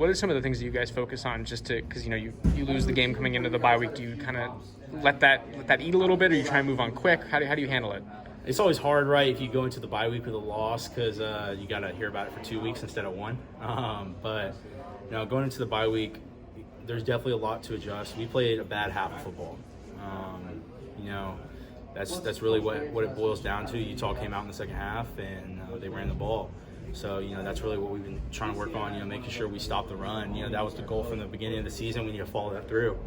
what are some of the things that you guys focus on just to, because, you lose the game coming into the bye week. Do you kind of let that eat a little bit, or you try and move on quick? How do you handle it? It's always hard, right, if you go into the bye week with a loss because you got to hear about it for 2 weeks instead of one. But going into the bye week, there's definitely a lot to adjust. We played a bad half of football. That's really what it boils down to. Utah came out in the second half and they ran the ball. So, that's really what we've been trying to work on, making sure we stop the run. That was the goal from the beginning of the season. We need to follow that through.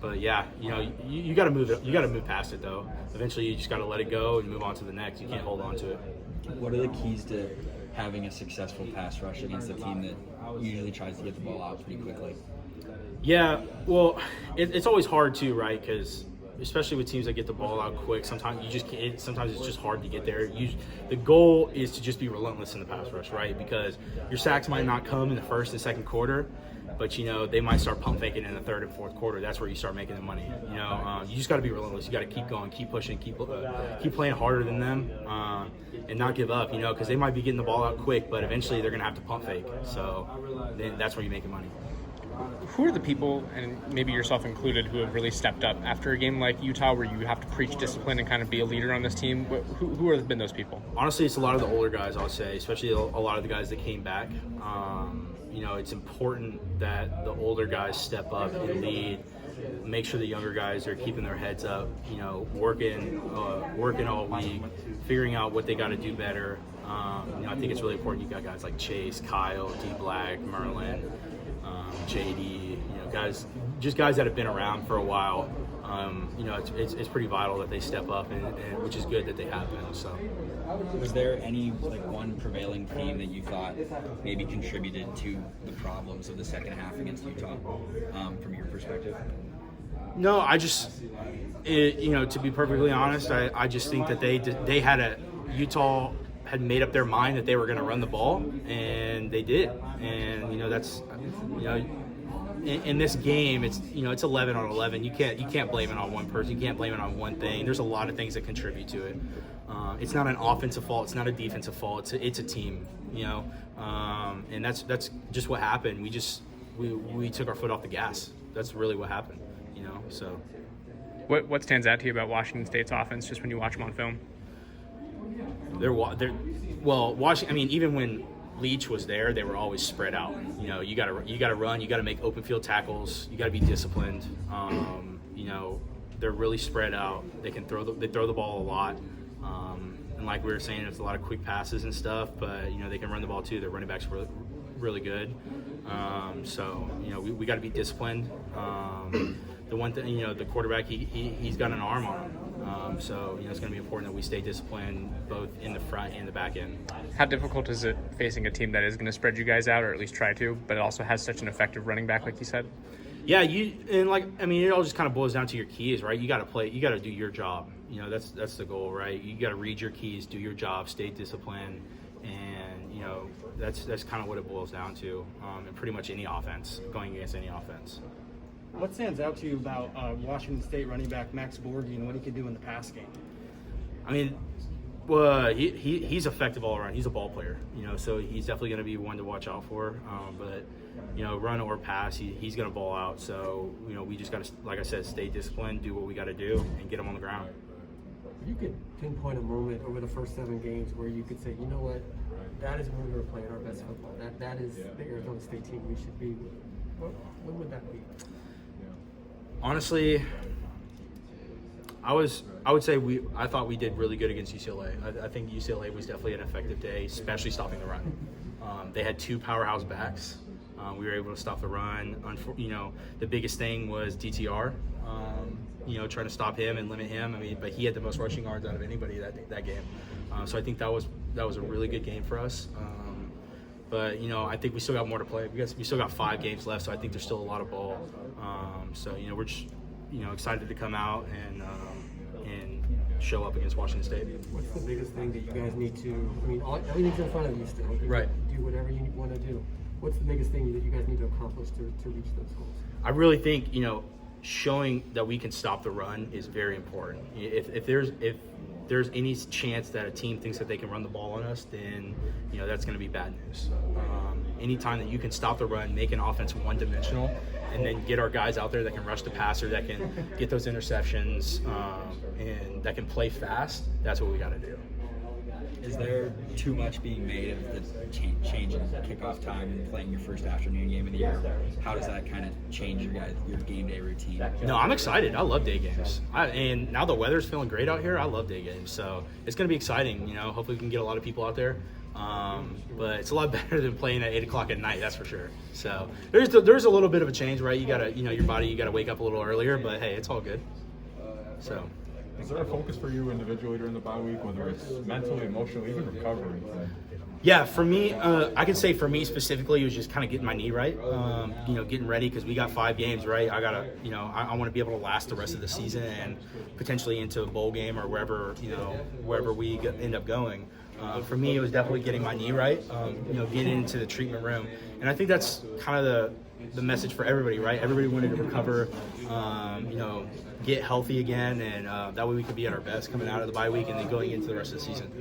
But yeah, you got to move it. You got to move past it though. Eventually, you just got to let it go and move on to the next. You can't hold on to it. What are the keys to having a successful pass rush against a team that usually tries to get the ball out pretty quickly? Yeah, well, it's always hard too, right? Because especially with teams that get the ball out quick, sometimes you just can't. Sometimes it's just hard to get there. The goal is to just be relentless in the pass rush, right? Because your sacks might not come in the first and second quarter, but they might start pump faking in the third and fourth quarter. That's where you start making the money. You just got to be relentless. You got to keep going, keep pushing, keep playing harder than them, and not give up. Because they might be getting the ball out quick, but eventually they're gonna have to pump fake. So then that's where you're making money. Who are the people, and maybe yourself included, who have really stepped up after a game like Utah where you have to preach discipline and kind of be a leader on this team? Who have been those people? Honestly, it's a lot of the older guys, I'll say, especially a lot of the guys that came back. It's important that the older guys step up and lead, make sure the younger guys are keeping their heads up, working all week, figuring out what they got to do better. I think it's really important you got guys like Chase, Kyle, D Black, Merlin, JD, guys that have been around for a while. It's pretty vital that they step up, and which is good that they have been. So, was there any one prevailing theme that you thought maybe contributed to the problems of the second half against Utah, from your perspective? No, to be perfectly honest, I just think that Utah had made up their mind that they were going to run the ball, and they did. And that's in this game, it's 11 on 11. You can't blame it on one person. You can't blame it on one thing. There's a lot of things that contribute to it. It's not an offensive fault. It's not a defensive fault. It's a team. And that's just what happened. We took our foot off the gas. That's really what happened. So. What stands out to you about Washington State's offense just when you watch them on film? Even when Leach was there, they were always spread out. You gotta run, you gotta make open field tackles, you gotta be disciplined. They're really spread out. They throw the ball a lot. And like we were saying, it's a lot of quick passes and stuff, but they can run the ball too. Their running backs really, really good. We got to be disciplined. The one thing, the quarterback, he's got an arm on him. It's going to be important that we stay disciplined both in the front and the back end. How difficult is it facing a team that is going to spread you guys out, or at least try to, but it also has such an effective running back, like you said? Yeah, it all just kind of boils down to your keys, right? You got to play, you got to do your job. That's the goal, right? You got to read your keys, do your job, stay disciplined, and that's kind of what it boils down to. In pretty much any offense, going against any offense. What stands out to you about Washington State running back Max Borge and what he can do in the pass game? He's effective all around. He's a ball player, so he's definitely going to be one to watch out for. But run or pass, he's going to ball out. So we just got to, like I said, stay disciplined, do what we got to do, and get him on the ground. You could pinpoint a moment over the first 7 games where you could say, you know what, that is when we were playing our best football. That is the Arizona State team we should be. When would that be? Honestly, I would say I thought we did really good against UCLA. I think UCLA was definitely an effective day, especially stopping the run. They had 2 powerhouse backs. We were able to stop the run. The biggest thing was DTR. Trying to stop him and limit him. But he had the most rushing yards out of anybody that game. So I think that was a really good game for us. But I think we still got more to play. We still got 5 games left, so I think there's still a lot of ball. We're just excited to come out and show up against Washington State. What's the biggest thing that you guys need to? Everything's in front of you still. Right. Do whatever you want to do. What's the biggest thing that you guys need to accomplish to reach those goals? I really think showing that we can stop the run is very important. If there's any chance that a team thinks that they can run the ball on us, then that's going to be bad news. Anytime that you can stop the run, make an offense one-dimensional, and then get our guys out there that can rush the passer, that can get those interceptions, and that can play fast, that's what we got to do. Is there too much being made of the change in kickoff time and playing your first afternoon game of the year? How does that kind of change your game day routine? No, I'm excited. I love day games. And now the weather's feeling great out here. I love day games. So it's going to be exciting. Hopefully we can get a lot of people out there. But it's a lot better than playing at 8 o'clock at night, that's for sure. So there's a little bit of a change, right? You got to, your body, you got to wake up a little earlier. But, hey, it's all good. So. Is there a focus for you individually during the bye week, whether it's mentally, emotionally, even recovery? Yeah, for me, I can say for me specifically, it was just kind of getting my knee right, getting ready because we got 5 games, right? I gotta, I want to be able to last the rest of the season and potentially into a bowl game or wherever we end up going. For me, it was definitely getting my knee right, getting into the treatment room, and I think that's kind of the message for everybody, right? Everybody wanted to recover, get healthy again, and that way we could be at our best coming out of the bye week and then going into the rest of the season.